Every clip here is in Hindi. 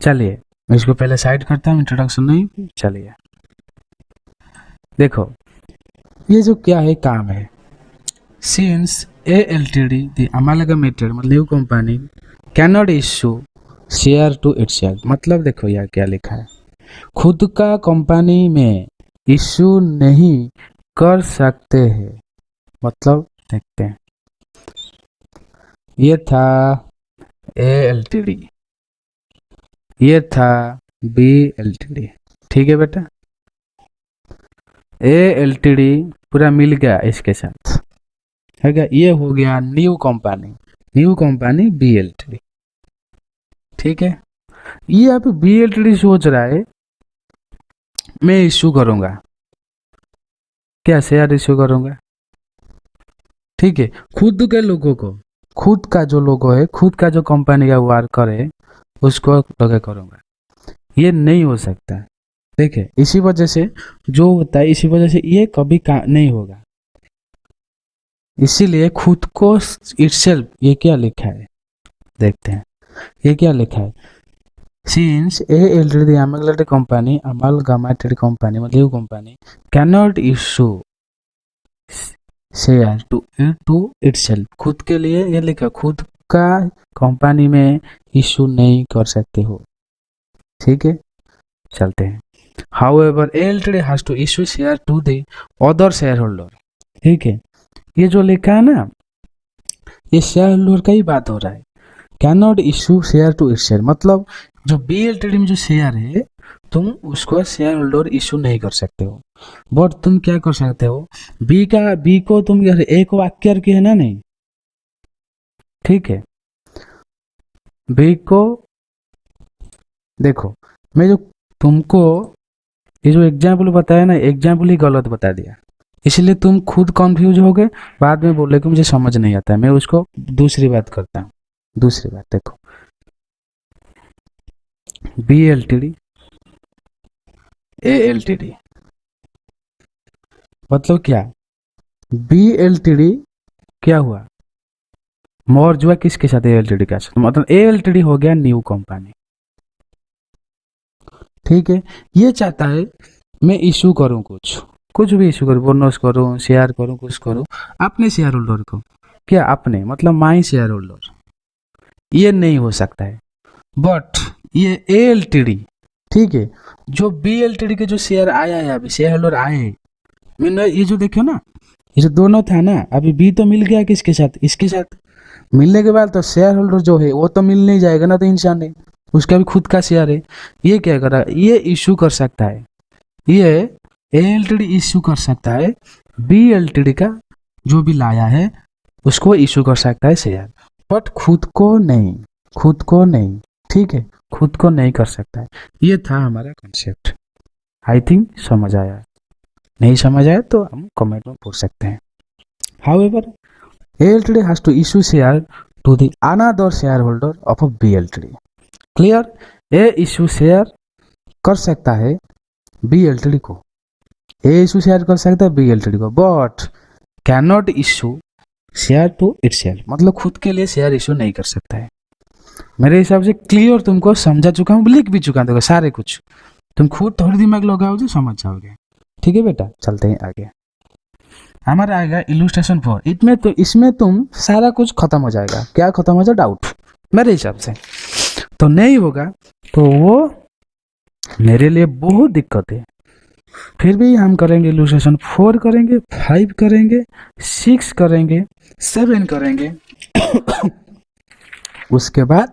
चलिए मैं इसको पहले साइड करता हूँ, इंट्रोडक्शन नहीं। चलिए देखो ये जो क्या है काम है, since A L T D the amalgamated मतलब new company can not issue share to itself. मतलब देखो यार क्या लिखा है, खुद का कंपनी में इशू नहीं कर सकते हैं। मतलब देखते हैं, ये था ए एल टी डी, ये था बी एल टी डी, ठीक है बेटा। ए एल टी डी पूरा मिल गया इसके साथ, है क्या। ये हो गया new company B L T D, ठीक है। ये अब बी एल टी डी सोच रहा है मैं इशू करूंगा, क्या शेयर इशू करूंगा, ठीक है। खुद के लोगों को, खुद का जो लोगो है, खुद का जो कंपनी का वर्कर है उसको लगे करूंगा, ये नहीं हो सकता। देखिए इसी वजह से जो होता है, इसी वजह से ये कभी नहीं होगा। इसीलिए खुद को इटसेल्फ, ये क्या लिखा है देखते हैं, ये क्या लिखा है, since A L T D amalgamated company, amalgamated company मतलब company can not issue share to itself, खुद के लिए ये लिखा, खुद का कंपनी में इशू नहीं कर सकते हो, ठीक है। चलते हैं। However A L T D has to issue share to the other share holder, ठीक है। ये जो लिखा है ना, ये शेयर होल्डर का ही बात हो रहा है। Can not issue share to itself मतलब जो बी एल टी डी में जो शेयर है तुम उसको शेयर होल्डर इशू नहीं कर सकते हो, बट तुम क्या कर सकते हो, बी को तुम ए को एक्वायर किए है ना, नहीं, ठीक है। बी को देखो, मैं जो तुमको ये जो एग्जाम्पल बताया ना, एग्जाम्पल ही गलत बता दिया, इसलिए तुम खुद कंफ्यूज हो गए, बाद में बोले कि मुझे समझ नहीं आता है। मैं उसको दूसरी बात करता हूँ, दूसरी बात देखो, B L T D A L T D मतलब क्या, बी एल टी डी क्या हुआ, मर्ज हुआ किसके साथ, ए एल टी डी के साथ, मतलब ए एल टी डी हो गया न्यू कंपनी, ठीक है। ये चाहता है मैं इशू करूं, कुछ भी इशू करूं, बोनस करूं, शेयर करूं, कुछ करूं अपने शेयर होल्डर को, क्या अपने मतलब माई शेयर होल्डर, ये नहीं हो सकता है। बट ये ए एल टी डी, ठीक है, जो बी एल टी डी के जो शेयर आया है, अभी शेयर होल्डर आए, मैंने ये जो देखो ना, ये जो दोनों था ना, अभी बी तो मिल गया किसके साथ, इसके साथ। मिलने के बाद तो शेयर होल्डर जो है वो तो मिल नहीं जाएगा ना, तो इंसान है, उसका भी खुद का शेयर है। ये क्या कर रहा है, ये इशू कर सकता है, ये ए एल टी डी इशू कर सकता है, बी एल टी डी का जो भी लाया है उसको इशू कर सकता है शेयर, बट खुद को नहीं, ठीक है, खुद को नहीं कर सकता है। ये था हमारा कॉन्सेप्ट। आई थिंक समझ आया, नहीं समझ आया तो हम कमेंट में पूछ सकते हैं। However A L T D has to issue share to the another share holder of B L T D, clear. A issue share कर सकता है बी एल टी डी को, ए इशू शेयर कर सकता है बी एल टी डी को, but can not issue share to itself मतलब खुद के लिए शेयर इशू नहीं कर सकता है। मेरे हिसाब से क्लियर तुमको समझा चुका हूँ, लिख भी चुका हूँ सारे कुछ, तुम खुद थोड़ी दिमाग लगाओ जो समझ जाओगे, ठीक है बेटा। चलते हैं आगे, हमारा आएगा इलस्ट्रेशन 4। इसमें तुम सारा कुछ खत्म हो जाएगा, क्या खत्म हो जाए, डाउट मेरे हिसाब से तो नहीं होगा, तो वो मेरे लिए बहुत दिक्कत है। फिर भी हम करेंगे इलस्ट्रेशन 4 करेंगे, 5 करेंगे, 6 करेंगे, 7 करेंगे उसके बाद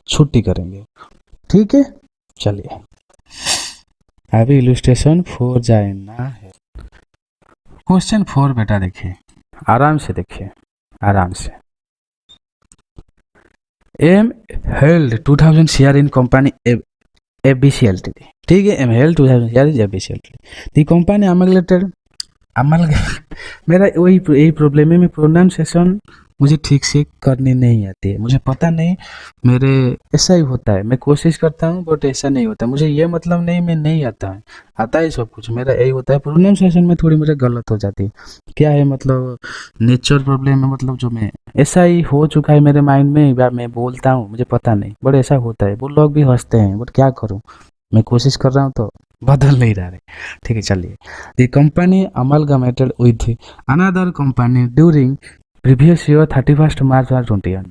छुट्टी करेंगे, ठीक है। चलिए अभी इलस्ट्रेशन 4 जाना है। क्वेश्चन 4 बेटा देखिए, आराम से देखिए, आराम से। M held 2000 share in company ABC Ltd, ठीक है। M held 2000 share in ABC Ltd। The company amalgamated मेरा वही यही प्रॉब्लम है, मैं प्रोनाउंसिएशन मुझे ठीक से करनी नहीं आती है, मुझे पता नहीं, मेरे ऐसा ही होता है, मैं कोशिश करता हूँ बट ऐसा नहीं होता। मुझे ये मतलब नहीं मैं नहीं आता है, आता है सब कुछ, मेरा यही होता है। प्रोनाउंसिएशन में थोड़ी मुझे गलत हो जाती है, क्या है मतलब नेचर प्रॉब्लम है, मतलब जो मैं ऐसा ही हो चुका है मेरे माइंड में, या मैं बोलता हूँ मुझे पता नहीं, बट ऐसा होता है। वो लोग भी हंसते हैं बट क्या करूँ, मैं कोशिश कर रहा हूँ तो बदल नहीं रहा है। ठीक है चलिए, the company amalgamated with another company during previous year 31 March 2021।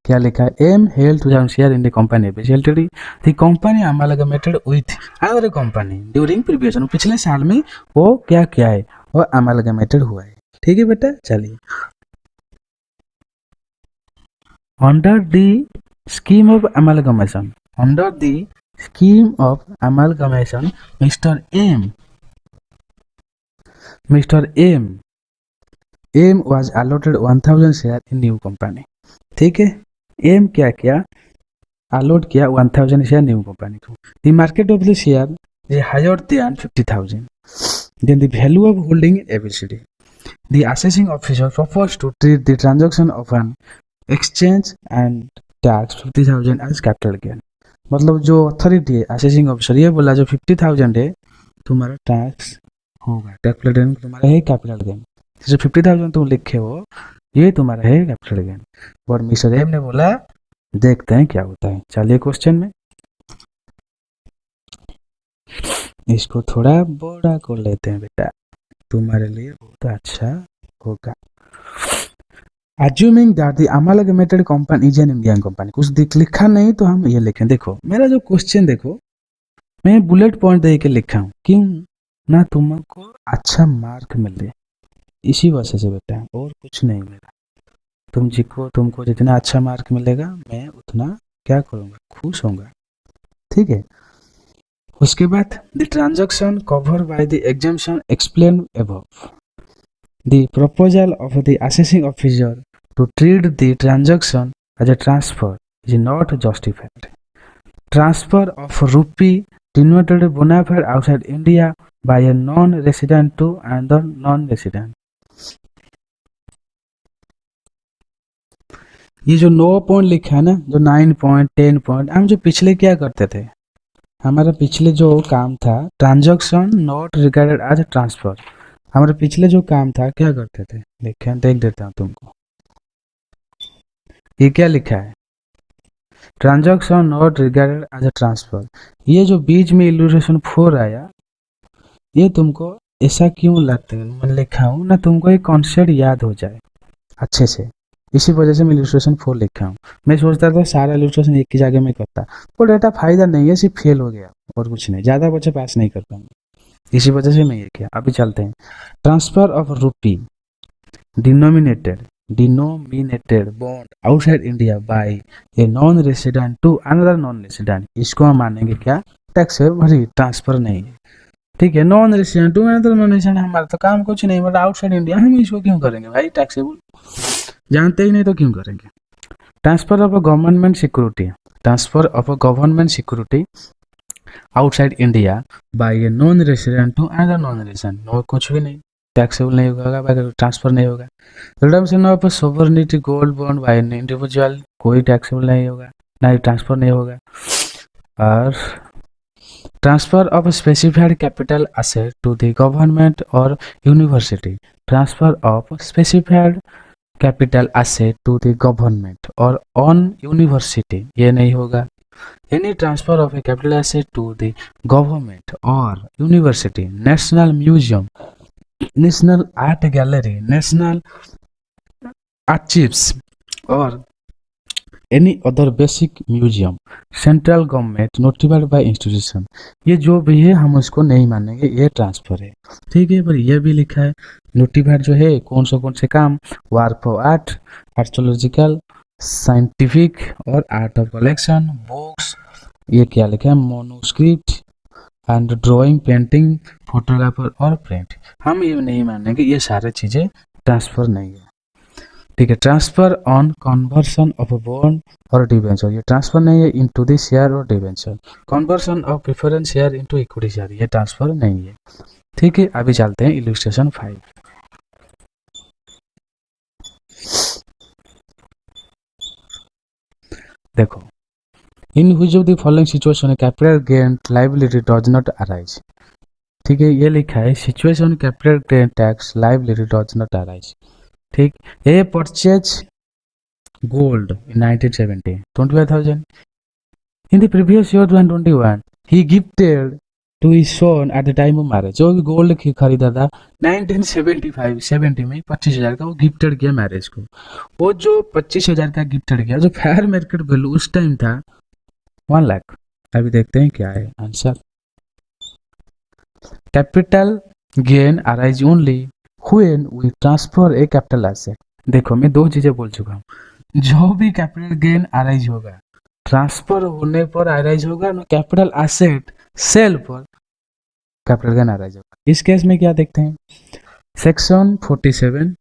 क्या लिखा है, M held 2000 share in the company LTD, the company amalgamated with another company during previous, पिछले साल में वो क्या क्या है, वो अमलगमेटेड हुआ है। ठीक है बेटा चलिए, under the scheme of amalgamation, under the scheme of amalgamation, Mr. M was allotted 1000 share in new company. ठीक है, एम क्या किया, अलॉट किया 1000 शेयर न्यू कंपनी को। The market of the share is higher than 50,000, then the value of holding in ABCD. The assessing officer proposed to treat the transaction of an exchange and tax 50,000 as capital gain। मतलब जो अथॉरिटी है असेसिंग ऑफिसर ये बोला जो 50,000 है तुम्हारा टैक्स होगा, कैपिटल गेन तुम्हारा है, कैपिटल गेन जो 50,000 तुम लिखे हो ये तुम्हारा है कैपिटल गेन। और मिस्टर एम ने बोला देखते हैं क्या होता है। चलिए क्वेश्चन में इसको थोड़ा बड़ा कर लेते हैं बेटा, तुम्हारे लिए बहुत अच्छा होगा। Assuming that the amalgamated company is an Indian company, कुछ लिखा नहीं तो हम ये लिखें। देखो मेरा जो क्वेश्चन देखो, मैं बुलेट पॉइंट दे के लिखा हूँ, क्यों ना तुमको अच्छा मार्क मिले, इसी वजह से बेटा, और कुछ नहीं मेरा। तुमको जितना अच्छा मार्क मिलेगा मैं उतना क्या करूँगा, खुश होऊंगा। ठीक है, उसके बाद the transaction cover by the exemption explain above, the proposal of the assessing officer to treat the transaction as a transfer is not justified. Transfer of rupee denoted bona fide outside India by a non-resident to another non-resident। ये जो 9 पॉइंट लिखा है ना, जो 9 पॉइंट 10 पॉइंट, हम जो पिछले क्या करते थे, हमारा पिछले जो काम था transaction not regarded as transfer, हमारे पिछले जो काम था क्या करते थे, देखें देख देता हूँ तुमको, ये क्या लिखा है, transaction not regarded as a transfer. ये जो बीच में इलस्ट्रेशन 4 आया, ये तुमको ऐसा क्यों लगता है मैं लिखा हूँ ना, तुमको एक कॉन्सेप्ट याद हो जाए अच्छे से, इसी वजह से मैं इलस्ट्रेशन 4 लिखा हूँ। मैं सोचता था सारा इलस्ट्रेशन एक ही जगह में करता, वो डाटा फायदा नहीं है, सिर्फ फेल हो गया और कुछ नहीं, ज़्यादा बच्चे पास नहीं कर पाएंगे, इसी वजह से मैं ये किया। अभी चलते हैं, transfer of rupee denominated bond outside India by a non resident to another non resident, इसको हम मानेंगे क्या, टैक्स भरी, ट्रांसफर नहीं है। ठीक है, non resident to another non resident, हमारा तो काम कुछ नहीं, मतलब आउटसाइड इंडिया, हम इसको क्यों करेंगे भाई, टैक्सेबल जानते ही नहीं तो क्यों करेंगे। Transfer of a government security, transfer of a government security outside India by a non resident to another non resident, no कुछ भी नहीं, टैक्सेबल नहीं होगा, ट्रांसफर नहीं होगा। Redemption of sovereignty gold bond by an individual, कोई टैक्सेबल नहीं होगा, ना ही ट्रांसफर नहीं होगा। और transfer of specified capital asset to the government और university, transfer of specified capital asset to the government और ऑन यूनिवर्सिटी, ये नहीं होगा। Any transfer of a capital asset to the government और university, national museum, national art gallery, national archives और any other basic museum, central government notified by institution, ये जो भी है हम उसको नहीं मानेंगे, ये ट्रांसफर है। ठीक है, पर ये भी लिखा है नोटिफाइड जो है कौन से काम, वर्क फॉर आर्ट, आर्टियोलॉजिकल, साइंटिफिक और आर्ट ऑफ कलेक्शन, बुक्स, ये क्या लिखा है, मोनोस्क्रिप्ट एंड ड्राइंग, पेंटिंग, फोटोग्राफर और प्रिंट, हम ये नहीं मानेंगे, ये सारे चीज़ें ट्रांसफर नहीं है। ठीक है, transfer on conversion of a bond और डिवेंचर, ये ट्रांसफर नहीं है इनटू द शेयर और debenture. Conversion of preference share into equity share, ये ट्रांसफर नहीं है। ठीक है, अभी चलते हैं इलस्ट्रेशन 5। देखो, in which of the following situation capital gain liability does not arise. ठीक है, ये लिखा है situation capital gain tax liability does not arise. ठीक, ए purchase gold in 1970 25,000. In the previous year 2021 he gifted to his son at the time of marriage. जो भी गोल्ड खरीदा था 1975 70 में 25,000 का वो गिफ्टेड किया मैरिज को। वो जो 25,000 का गिफ्टेड किया, जो फेयर मार्केट वैल्यू उस टाइम था 1 लाख। अभी देखते हैं क्या है answer. Capital gain arise only when we transfer a capital asset. देखो, मैं दो चीजें बोल चुका हूँ, जो भी कैपिटल गेन अराइज होगा ट्रांसफर होने पर अराइज होगा, ना कैपिटल एसेट सेल पर कैपिटल गेन अराइज होगा। इस केस में क्या देखते हैं, section 47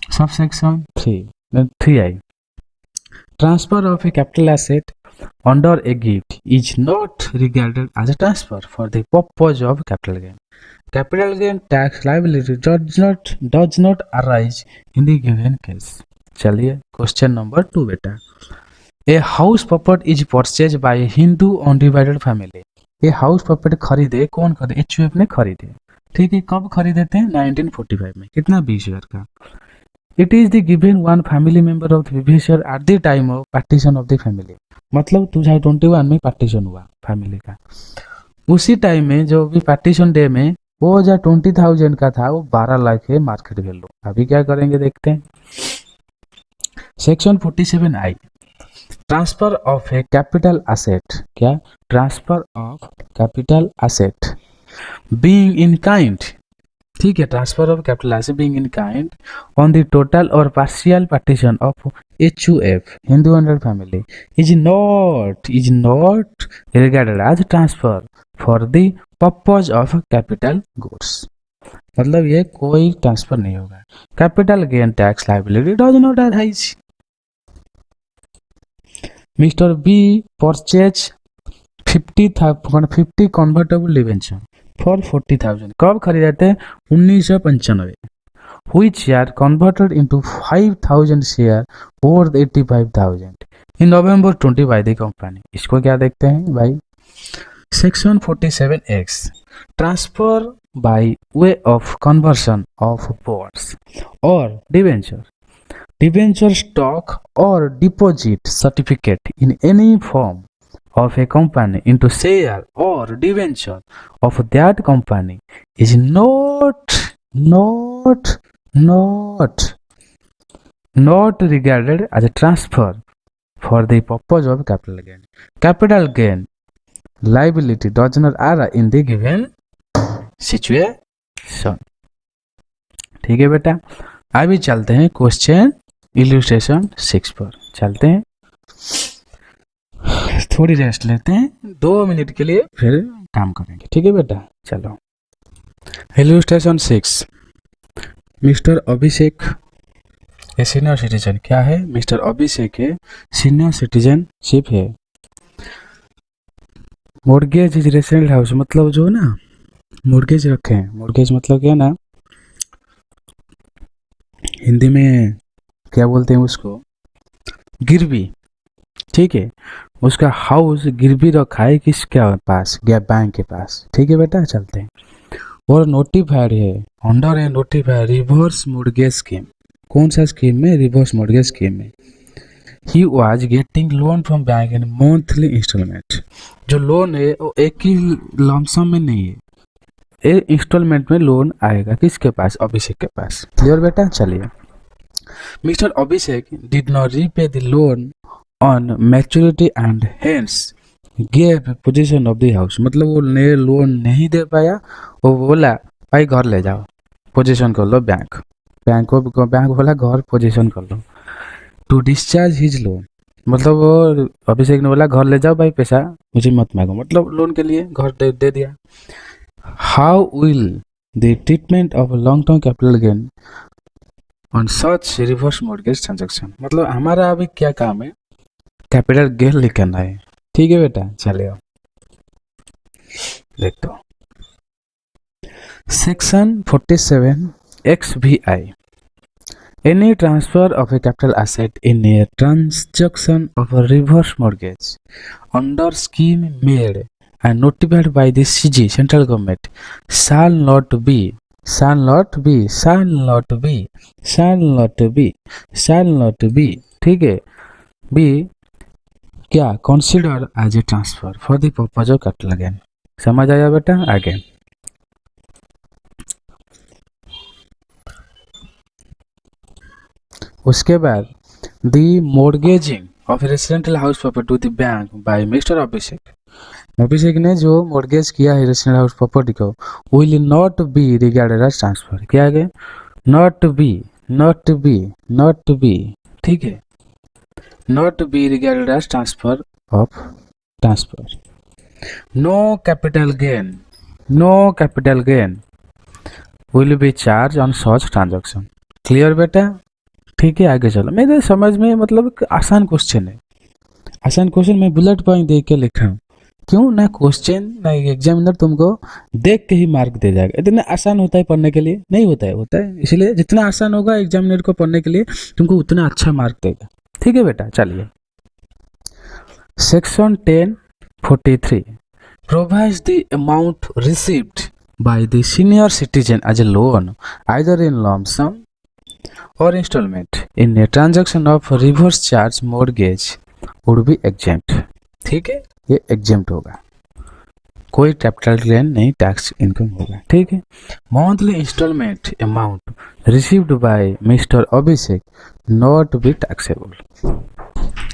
sub section 3I, transfer of a capital asset under a gift is not regarded as a transfer for the purpose of capital gain. Capital gain tax liability does not arise in the given case. चलिए क्वेश्चन नंबर 2 बेटा, a house property is purchase by Hindu undivided family. A house property खरीदे, कौन खरीदे, HUF ने खरीदे। ठीक है, कब खरीदे थे 1945 में, कितना 20,000 का। It is the given one family member of the previous year at the time of partition of the family. मतलब 2021 में पार्टीशन हुआ फैमिली का, उसी टाइम में जो भी पार्टीशन डे में वो जो 20,000 का था वो 12 लाख है मार्केट वैल्यू। अभी क्या करेंगे देखते हैं। Section 47I, transfer of a capital asset. क्या, transfer of capital asset being in kind. ठीक है, transfer of capital asset being in kind on the total और partial partition of HUF Hindu under family is not regarded as transfer for the purpose of capital goods. मतलब ये कोई ट्रांसफर नहीं होगा। Capital gain tax liability does not arise. Mister B purchase 50 convertible debenture for 40,000। कब खरीदे थे 1995। Which year converted into 5,000 share worth 85,000 in November 20 by the company. इसको क्या देखते हैं भाई, section 47X, transfer by way of conversion of bonds और डिवेंचर, डिवेंचर स्टॉक और deposit certificate in any form of a company into share or debenture of that company is not regarded as a transfer for the purpose of capital gain. Capital gain liability does not arise in the given situation. ठीक है बेटा, अभी चलते हैं क्वेश्चन इलस्ट्रेशन 6 पर। चलते हैं, थोड़ी रेस्ट लेते हैं 2 मिनट के लिए, फिर काम करेंगे। ठीक है बेटा, चलो। इलस्ट्रेशन 6, मिस्टर अभिषेक ये सीनियर सिटीजन। क्या है, मिस्टर अभिषेक है सीनियर सिटीजनशिप है। मोर्गेज इज रेसिडेंट हाउस, मतलब जो ना मोर्गेज रखे हैं, मोर्गेज मतलब क्या ना, हिंदी में क्या बोलते हैं उसको, गिरवी। ठीक है, उसका हाउस गिरवी रखा है किसके पास, गैप बैंक के पास। ठीक है बेटा, चलते हैं। और नोटिफाइड है under a notified reverse mortgage scheme. कौन सा स्कीम में, रिवर्स मॉर्गेज स्कीम में। He was getting loan from bank in monthly installment. जो लोन है वो एक ही लमसम में नहीं है, एक इंस्टॉलमेंट में लोन आएगा किसके पास, अभिषेक के पास। क्लियर बेटा, चलिए। Mister Abhishek did not repay the loan on maturity and hence gave position of the house. मतलब वो नए लोन नहीं दे पाया, वो बोला भाई घर ले जाओ, पोजीशन कर लो, बैंक बोला घर पोजीशन कर लो। टू डिस्चार्ज हिज लोन, मतलब वो अभिषेक ने बोला घर ले जाओ भाई, पैसा मुझे मत मांगो, मतलब लोन के लिए घर दे दिया। How will the treatment of long term capital gain on such reverse mortgage transaction. मतलब हमारा अभी क्या काम है, कैपिटल गेन लिखना है। ठीक है बेटा, चलिए देख दो। Section 47XVI, Any transfer of a capital asset in a transaction of a reverse mortgage under scheme made and notified by the CG central government shall not be ठीक है बी क्या consider as a transfer for the purpose of capital gain. समझ आया बेटा? आगे उसके बाद the mortgaging of residential house property to the bank by mister Abhishek ने जो मॉर्गेज किया है रेसिडेंशियल हाउस प्रॉपर्टी को will not be regarded as transfer. क्या है? नॉट बी ठीक है, not be regarded as transfer of transfer. No capital gain will be charge on such transaction. Clear बेटा? ठीक है, आगे चलो। मेरे समझ में मतलब आसान क्वेश्चन है, आसान क्वेश्चन मैं बुलेट पॉइंट देख के लिखा हूँ। क्यों ना क्वेश्चन ना एग्जामिनर तुमको देख के ही मार्क दे जाएगा। इतना आसान होता है पढ़ने के लिए? नहीं होता है इसलिए जितना आसान होगा एग्जामिनर को पढ़ने के लिए तुमको उतना अच्छा मार्क देगा। ठीक है बेटा, चलिए। Section 1043 provides the amount received by the senior citizen as a loan either in lump sum or installment in a transaction of reverse charge mortgage would be exempt। ठीक है, ये exempt होगा, कोई कैपिटल गेन नहीं, टैक्स इनकम होगा। ठीक है। Monthly installment amount received by mister Abhishek not be taxable.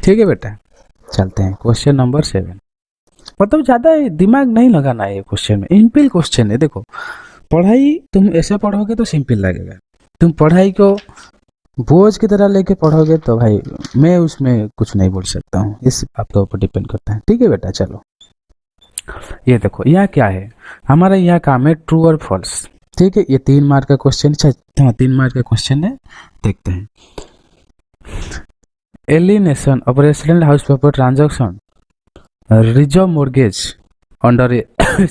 ठीक है बेटा, चलते हैं क्वेश्चन नंबर 7। मतलब ज़्यादा दिमाग नहीं लगाना है ये क्वेश्चन में, सिंपल क्वेश्चन है। देखो, पढ़ाई तुम ऐसे पढ़ोगे तो सिंपल लगेगा, तुम पढ़ाई को बोझ की तरह लेके पढ़ोगे तो भाई मैं उसमें कुछ नहीं बोल सकता हूँ, इस आपके ऊपर डिपेंड करता है। ठीक है बेटा, चलो ये देखो यहाँ क्या है, हमारा यहाँ काम है ट्रू और फॉल्स। ठीक है, ये 3 मार्क का क्वेश्चन, 3 मार्क का क्वेश्चन है, देखते हैं। Alienation of residential house property transaction reserve mortgage under a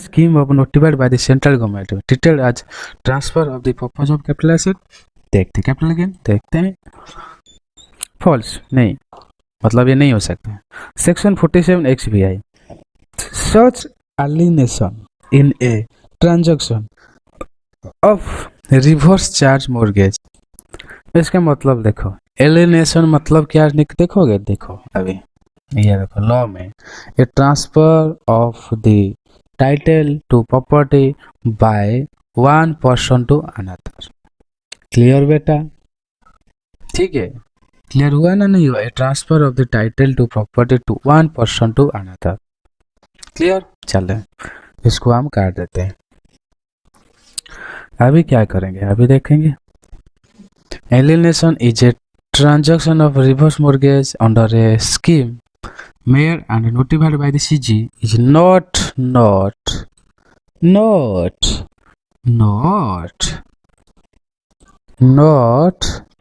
scheme of notified by the central government treated as transfer of the purpose of capital asset। देखते कैपिटल गेन, देखते हैं। फॉल्स नहीं, मतलब ये नहीं हो सकता। Section 47 XBI such alienation in a transaction of reverse charge mortgage। इसका मतलब देखो, एलिनेशन मतलब क्या देखोगे, देखो अभी ये देखो लॉ में a transfer of the title to property by one person to another. Clear बेटा? ठीक है, क्लियर हुआ ना? नहीं हुआ? A transfer of the title to property to one person to another. Clear? चले इसको हम काट देते हैं। अभी क्या करेंगे, अभी देखेंगे। Alienation is a transaction of reverse mortgage under a scheme made and notified by the CG is not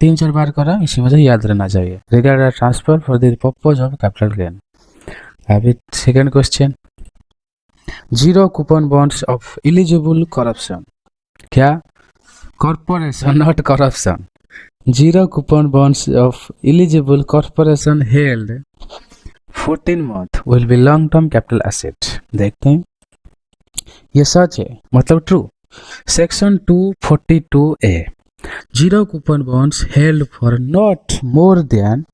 3-4 बार करा, इसी वजह याद रहना चाहिए। Regard transfer for the purpose of capital gain. अभी second question, zero coupon bonds of eligible corruption. क्या? Corporation, not corruption. Zero coupon bonds of eligible corporation held 14 month will be long term capital asset। देखते हैं, ये सच है मतलब true. Section 242A zero coupon bonds held for not more than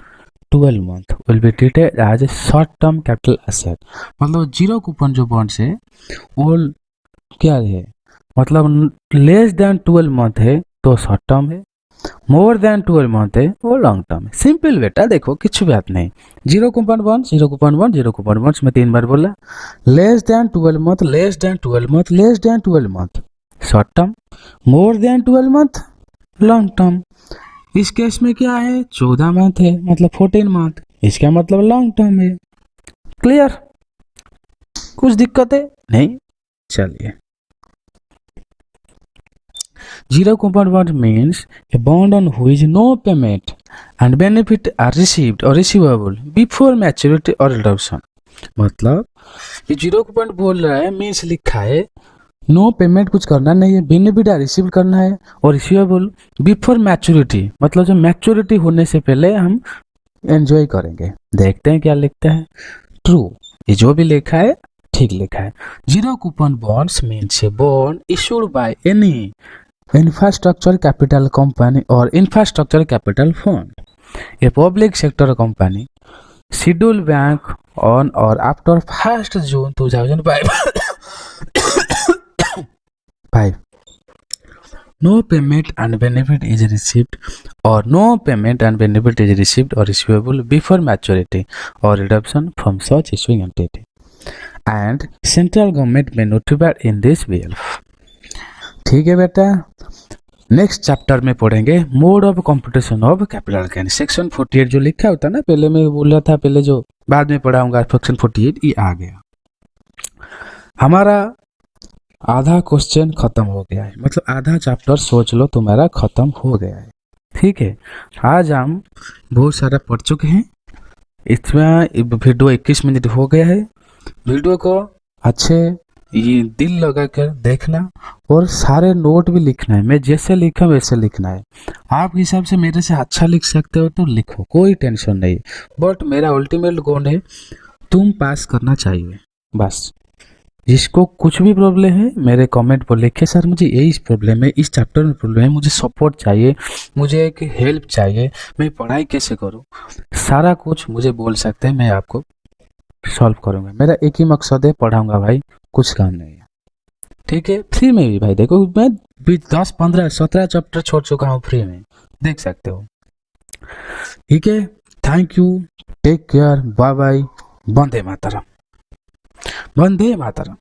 12 month will be treated as a short term capital asset। मतलब जीरो कूपन जो बॉन्ड्स है वो क्या है, मतलब लेस देन 12 month है तो शॉर्ट टर्म है, मोर देन 12 मंथ है वो लॉन्ग टर्म है। सिंपल बेटा, देखो कुछ बात नहीं। Zero coupon bond, zero coupon bond, zero coupon bonds में 3 बार बोला। Less than 12 month, less than 12 month, less than 12 month short term, more than 12 month long term. इस केस में क्या है, 14 मंथ है मतलब 14 मंथ, इसका मतलब लॉन्ग टर्म है। क्लियर? कुछ दिक्कत है? नहीं, चलिए। Zero coupon bond means a bond on which no payment and benefit are received or receivable before maturity or redemption। मतलब ये जीरो कूपन बोल रहा है, मीन्स लिखा है नो पेमेंट कुछ करना नहीं है, बेनिफिट रिसीव करना है। और रिसीवेबल बिफोर मैच्योरिटी, मतलब जो मैच्योरिटी होने से पहले हम एंजॉय करेंगे। देखते हैं क्या लिखता है। ट्रू, ये जो भी लिखा है ठीक लिखा है। Zero coupon bonds means a bond issued by any infrastructure capital company और infrastructure capital fund, a public sector company, scheduled bank on और after 1 June 2005। No payment and benefit is received or no payment and benefit is received or receivable before maturity or redemption from such issuing entity, and central government may notify in this behalf। ठीक है बेटा, नेक्स्ट चैप्टर में पढ़ेंगे mode of computation of capital gain. Section 48 जो लिखा होता है ना, पहले मैं बोल रहा था, पहले जो बाद में पढ़ाऊंगा सेक्शन 48, ये आ गया। हमारा आधा क्वेश्चन खत्म हो गया है, मतलब आधा चैप्टर सोच लो तुम्हारा खत्म हो गया है। ठीक है, आज हम बहुत सारा पढ़ चुके हैं। इसमें वीडियो 21 मिनट हो गया है। वीडियो को अच्छे ये दिल लगा कर देखना और सारे नोट भी लिखना है। मैं जैसे लिखा वैसे लिखना है। आप हिसाब से मेरे से अच्छा लिख सकते हो तो लिखो, कोई टेंशन नहीं। बट मेरा अल्टीमेट गोल है तुम पास करना चाहिए बस। जिसको कुछ भी प्रॉब्लम है मेरे कमेंट पर लिखे, सर मुझे यही प्रॉब्लम है, इस चैप्टर में प्रॉब्लम है, मुझे सपोर्ट चाहिए, मुझे एक हेल्प चाहिए, मैं पढ़ाई कैसे करूं, सारा कुछ मुझे बोल सकते हैं, मैं आपको सॉल्व करूंगा। मेरा एक ही मकसद है, पढ़ाऊंगा भाई, कुछ काम नहीं है। ठीक है, फ्री में भी भाई, देखो मैं 10 15 17 चैप्टर छोड़ चुका हूँ फ्री में, देख सकते हो। ठीक है, thank you, take care, bye bye, Vande Mataram, Vande Mataram.